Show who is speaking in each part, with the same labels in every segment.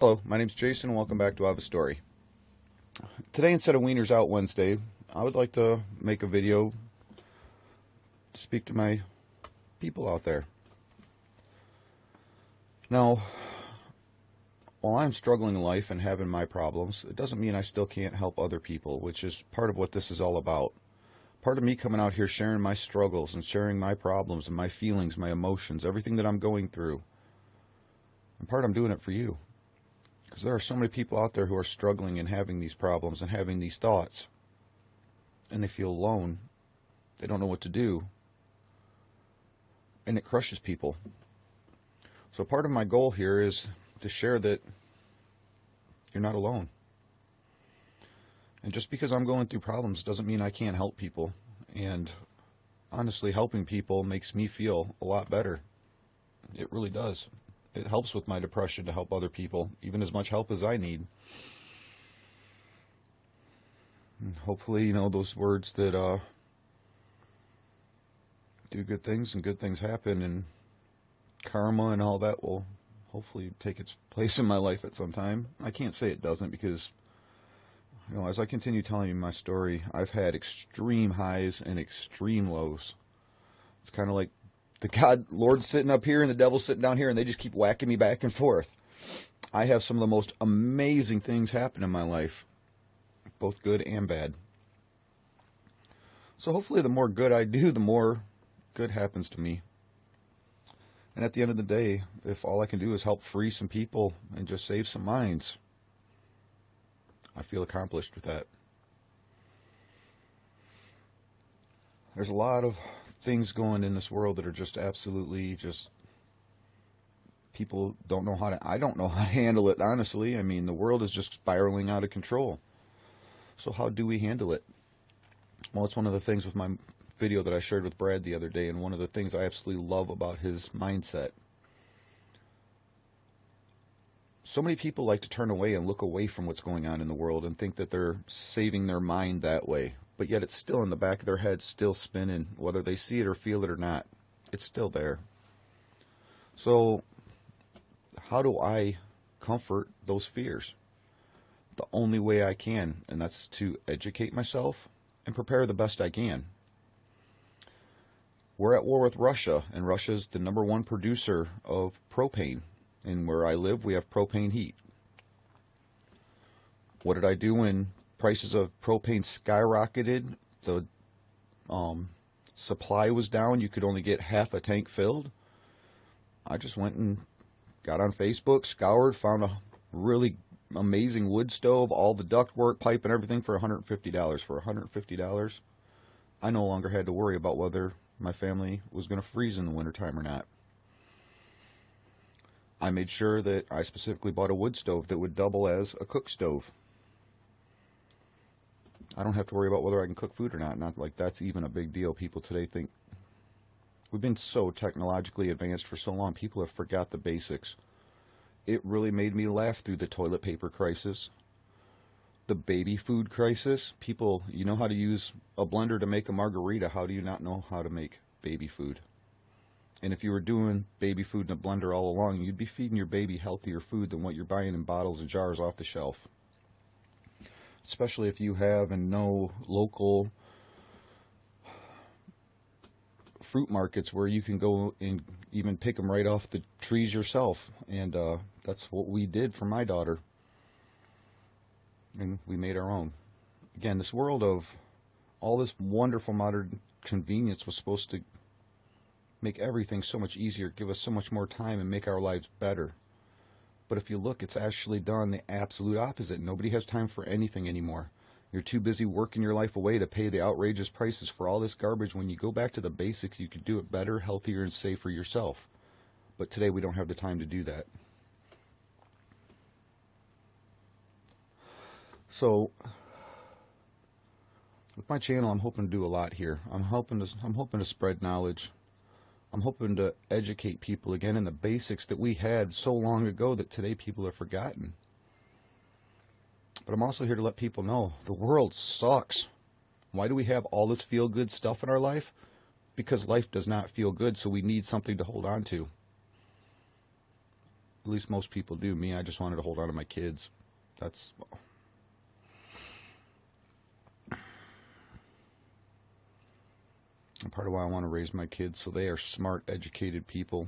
Speaker 1: Hello, my name's Jason. Welcome back to I Have a Story. Today, instead of Wieners Out Wednesday, I would like to make a video to speak to my people out there. Now, while I'm struggling in life and having my problems, it doesn't mean I still can't help other people, which is part of what this is all about. Part of me coming out here sharing my struggles and sharing my problems and my feelings, my emotions, everything that I'm going through. And part I'm doing it for you. Because there are so many people out there who are struggling and having these problems and having these thoughts. And they feel alone. They don't know what to do. And it crushes people. So part of my goal here is to share that you're not alone. And just because I'm going through problems doesn't mean I can't help people. And honestly, helping people makes me feel a lot better. It really does. It helps with my depression to help other people, even as much help as I need. And hopefully, those words that do good things and good things happen, and karma and all that will hopefully take its place in my life at some time. I can't say it doesn't because, as I continue telling you my story, I've had extreme highs and extreme lows. It's kind of like the Lord's sitting up here and the devil's sitting down here, and they just keep whacking me back and forth. I have some of the most amazing things happen in my life, both good and bad. So hopefully the more good I do, the more good happens to me. And at the end of the day, if all I can do is help free some people and just save some minds, I feel accomplished with that. There's a lot of things going in this world that are just absolutely people don't know I don't know how to handle it, honestly. I mean, the world is just spiraling out of control. So how do we handle it? Well, it's one of the things with my video that I shared with Brad the other day, and one of the things I absolutely love about his mindset. So many people like to turn away and look away from what's going on in the world and think that they're saving their mind that way. But yet it's still in the back of their head, still spinning, whether they see it or feel it or not. It's still there. So how do I comfort those fears? The only way I can, and that's to educate myself and prepare the best I can. We're at war with Russia, and Russia's the #1 producer of propane. And where I live, we have propane heat. What did I do when prices of propane skyrocketed? The supply was down. You could only get half a tank filled. I just went and got on Facebook, scoured, found a really amazing wood stove, all the ductwork, pipe, and everything for $150. For $150, I no longer had to worry about whether my family was going to freeze in the wintertime or not. I made sure that I specifically bought a wood stove that would double as a cook stove. I don't have to worry about whether I can cook food or not. Not like that's even a big deal. People today think we've been so technologically advanced for so long, people have forgot the basics. It really made me laugh through the toilet paper crisis, the baby food crisis. People, you know how to use a blender to make a margarita. How do you not know how to make baby food? And if you were doing baby food in a blender all along, you'd be feeding your baby healthier food than what you're buying in bottles and jars off the shelf. Especially if you have and know local fruit markets where you can go and even pick them right off the trees yourself. And that's what we did for my daughter. And we made our own. Again, this world of all this wonderful modern convenience was supposed to make everything so much easier, give us so much more time, and make our lives better. But if you look, it's actually done the absolute opposite. Nobody has time for anything anymore. You're too busy working your life away to pay the outrageous prices for all this garbage. When you go back to the basics, you could do it better, healthier, and safer yourself. But today we don't have the time to do that. So with my channel, I'm hoping to do a lot here. I'm hoping to spread knowledge. I'm hoping to educate people again in the basics that we had so long ago that today people have forgotten. But I'm also here to let people know the world sucks. Why do we have all this feel-good stuff in our life? Because life does not feel good, so we need something to hold on to. At least most people do. Me, I just wanted to hold on to my kids. That's... And part of why I want to raise my kids, so they are smart, educated people.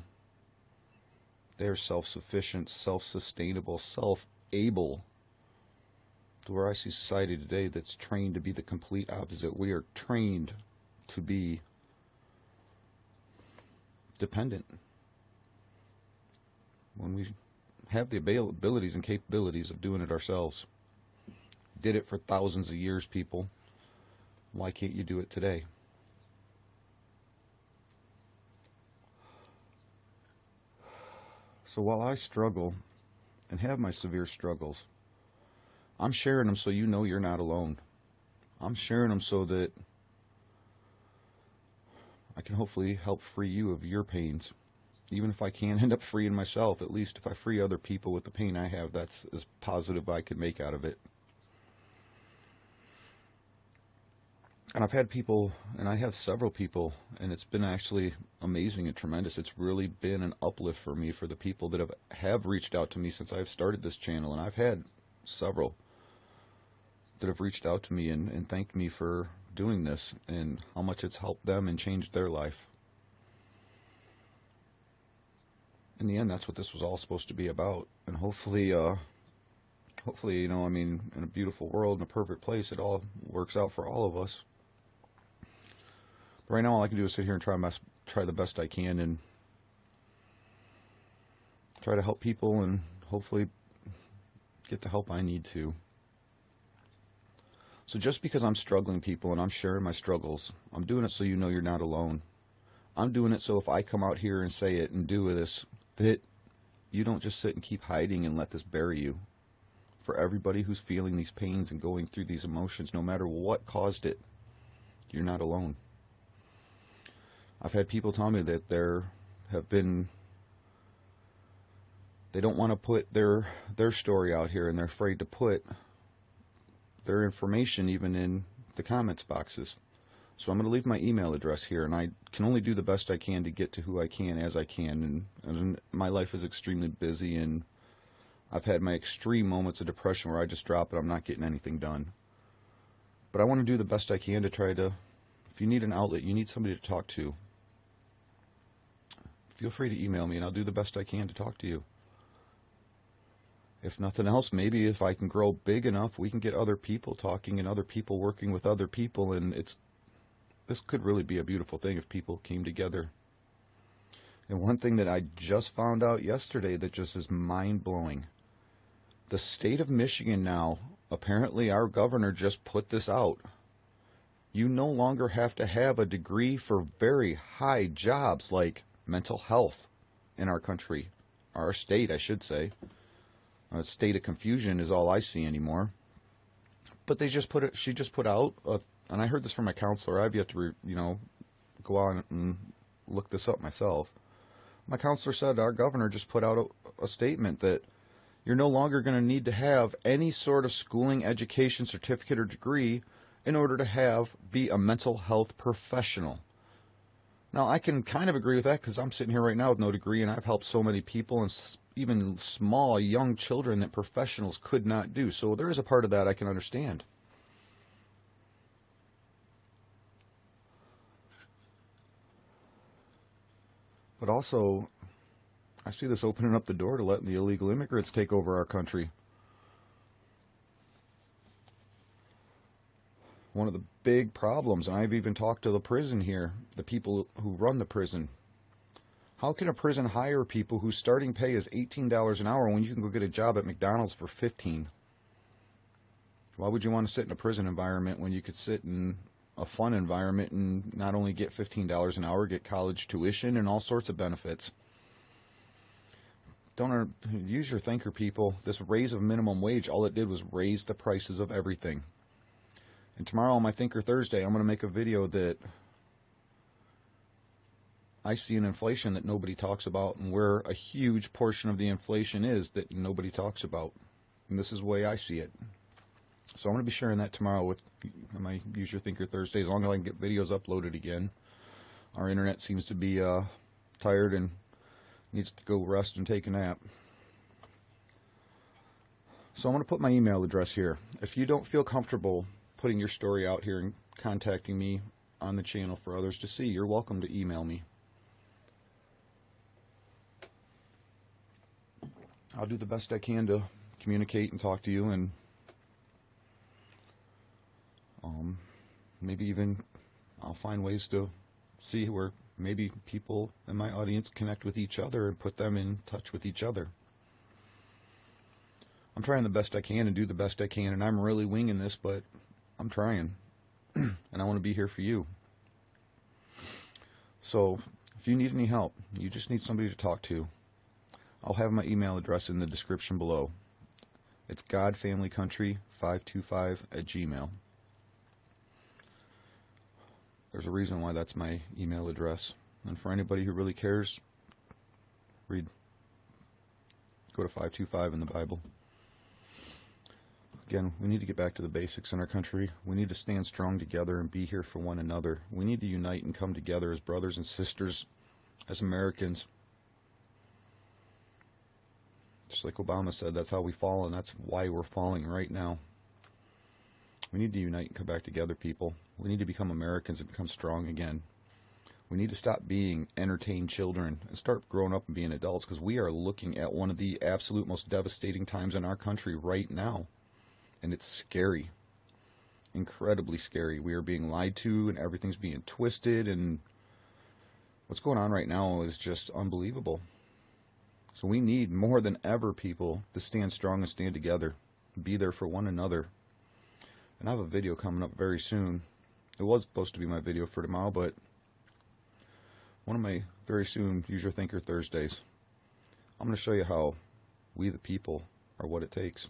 Speaker 1: They are self-sufficient, self-sustainable, self-able. To where I see society today that's trained to be the complete opposite. We are trained to be dependent. When we have the abilities and capabilities of doing it ourselves. Did it for thousands of years, people. Why can't you do it today? So while I struggle and have my severe struggles, I'm sharing them so you know you're not alone. I'm sharing them so that I can hopefully help free you of your pains. Even if I can't end up freeing myself, at least if I free other people with the pain I have, that's as positive I could make out of it. And I've had people, and I have several people, and it's been actually amazing and tremendous. It's really been an uplift for me, for the people that have reached out to me since I've started this channel. And I've had several that have reached out to me and thanked me for doing this and how much it's helped them and changed their life. In the end, that's what this was all supposed to be about. And hopefully, you know, I mean, in a beautiful world, in a perfect place, it all works out for all of us. But right now, all I can do is sit here and try the best I can and try to help people and hopefully get the help I need to. So just because I'm struggling, people, and I'm sharing my struggles, I'm doing it so you know you're not alone. I'm doing it so if I come out here and say it and do this, that you don't just sit and keep hiding and let this bury you. For everybody who's feeling these pains and going through these emotions, no matter what caused it, you're not alone. I've had people tell me that they don't want to put their story out here, and they're afraid to put their information even in the comments boxes. So I'm going to leave my email address here, and I can only do the best I can to get to who I can as I can. And my life is extremely busy, and I've had my extreme moments of depression where I just drop it. I'm not getting anything done. But I want to do the best I can to try to, if you need an outlet, you need somebody to talk to, feel free to email me, and I'll do the best I can to talk to you. If nothing else, maybe if I can grow big enough, we can get other people talking and other people working with other people, and this could really be a beautiful thing if people came together. And one thing that I just found out yesterday that just is mind-blowing. The state of Michigan now, apparently our governor just put this out. You no longer have to have a degree for very high jobs like mental health in our country. Our state, I should say. A state of confusion is all I see anymore. But they just put it. She just put out, and I heard this from my counselor. I've yet to, go on and look this up myself. My counselor said our governor just put out a statement that you're no longer going to need to have any sort of schooling, education, certificate, or degree in order to be a mental health professional. Now, I can kind of agree with that because I'm sitting here right now with no degree, and I've helped so many people and even small, young children that professionals could not do. So there is a part of that I can understand. But also, I see this opening up the door to letting the illegal immigrants take over our country. One of the big problems, and I've even talked to the prison here, the people who run the prison. How can a prison hire people whose starting pay is $18 an hour when you can go get a job at McDonald's for $15? Why would you want to sit in a prison environment when you could sit in a fun environment and not only get $15 an hour, get college tuition and all sorts of benefits? Don't use your thinker, people. This raise of minimum wage, all it did was raise the prices of everything. And tomorrow on my Thinker Thursday, I'm going to make a video that I see an inflation that nobody talks about, and where a huge portion of the inflation is that nobody talks about. And this is the way I see it. So I'm going to be sharing that tomorrow with my Use Your Thinker Thursday, as long as I can get videos uploaded again. Our internet seems to be tired and needs to go rest and take a nap. So I'm going to put my email address here. If you don't feel comfortable putting your story out here and contacting me on the channel for others to see, you're welcome to email me. I'll do the best I can to communicate and talk to you, and maybe even I'll find ways to see where maybe people in my audience connect with each other and put them in touch with each other. I'm trying the best I can and do the best I can, and I'm really winging this, but I'm trying, and I want to be here for you. So if you need any help, you just need somebody to talk to, I'll have my email address in the description below. It's godfamilycountry525@gmail.com. There's a reason why that's my email address. And for anybody who really cares, go to 525 in the Bible. Again, we need to get back to the basics in our country. We need to stand strong together and be here for one another. We need to unite and come together as brothers and sisters, as Americans. Just like Obama said, that's how we fall, and that's why we're falling right now. We need to unite and come back together, people. We need to become Americans and become strong again. We need to stop being entertained children and start growing up and being adults, because we are looking at one of the absolute most devastating times in our country right now. And it's scary. Incredibly scary. We are being lied to, and everything's being twisted, and what's going on right now is just unbelievable. So we need more than ever, people, to stand strong and stand together. Be there for one another. And I have a video coming up very soon. It was supposed to be my video for tomorrow, but one of my very soon Use Your Thinker Thursdays, I'm going to show you how we the people are what it takes.